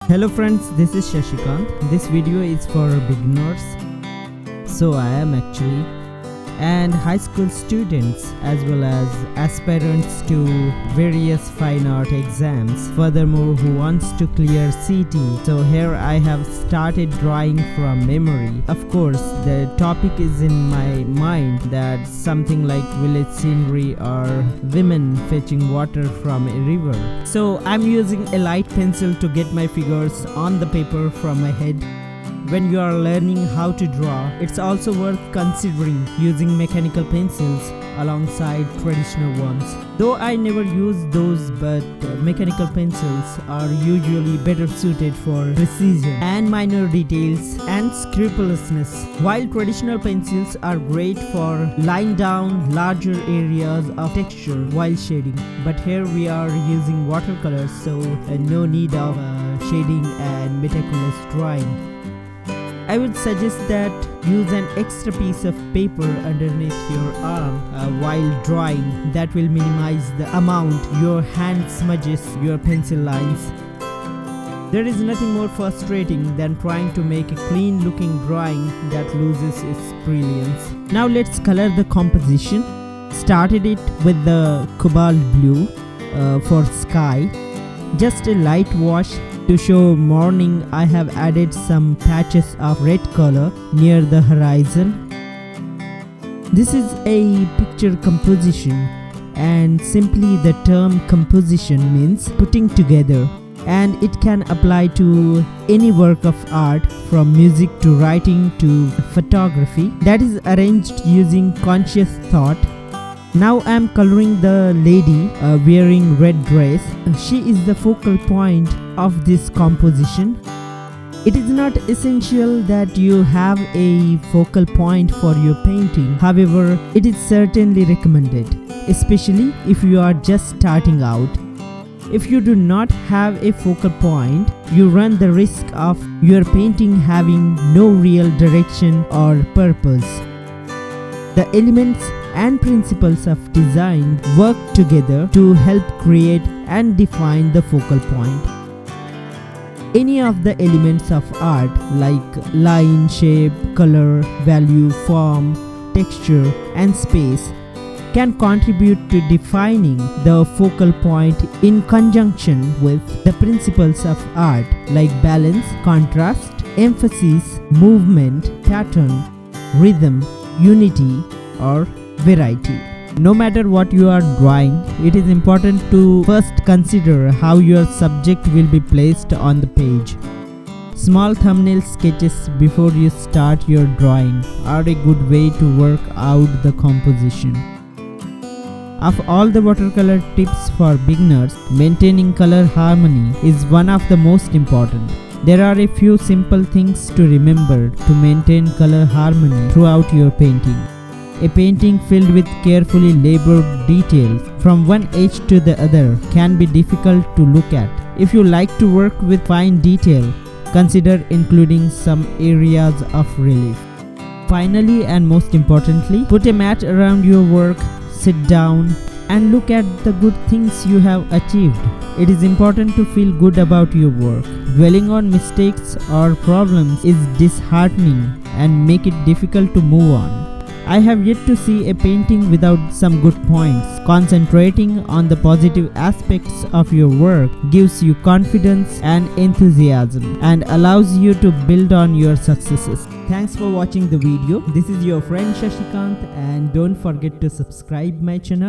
Hello friends, this is Shashikant. This video is for beginners. So I am actually, and high school students as well as aspirants to various fine art exams, furthermore who wants to clear CT. So here I have started drawing from memory. Of course the topic is in my mind, that something like village scenery or women fetching water from a river. So I'm using a light pencil to get my figures on the paper from my head. When you are learning how to draw, it's also worth considering using mechanical pencils alongside traditional ones. Though I never use those, but mechanical pencils are usually better suited for precision and minor details and scrupulousness, while traditional pencils are great for laying down larger areas of texture while shading. But here we are using watercolors, so no need of shading and meticulous drawing. I would suggest that use an extra piece of paper underneath your arm while drawing. That will minimize the amount your hand smudges your pencil lines. There is nothing more frustrating than trying to make a clean looking drawing that loses its brilliance. Now let's color the composition. Started it with the cobalt blue for sky. Just a light wash. To show morning, I have added some patches of red color near the horizon. This is a picture composition, and simply the term composition means putting together, and it can apply to any work of art from music to writing to photography that is arranged using conscious thought. Now I am coloring the lady wearing red dress. She is the focal point of this composition. It is not essential that you have a focal point for your painting. However, it is certainly recommended, especially if you are just starting out. If you do not have a focal point, you run the risk of your painting having no real direction or purpose. The elements and principles of design work together to help create and define the focal point. Any of the elements of art like line, shape, color, value, form, texture, and space can contribute to defining the focal point in conjunction with the principles of art like balance, contrast, emphasis, movement, pattern, rhythm, unity, or variety. No matter what you are drawing, it is important to first consider how your subject will be placed on the page. Small thumbnail sketches before you start your drawing are a good way to work out the composition. Of all the watercolor tips for beginners, maintaining color harmony is one of the most important. There are a few simple things to remember to maintain color harmony throughout your painting. A painting filled with carefully labored details from one edge to the other can be difficult to look at. If you like to work with fine detail, consider including some areas of relief. Finally, and most importantly, put a mat around your work, sit down, and look at the good things you have achieved. It is important to feel good about your work. Dwelling on mistakes or problems is disheartening and make it difficult to move on. I have yet to see a painting without some good points. Concentrating on the positive aspects of your work gives you confidence and enthusiasm and allows you to build on your successes. Thanks for watching the video. This is your friend Shashikant, and don't forget to subscribe my channel.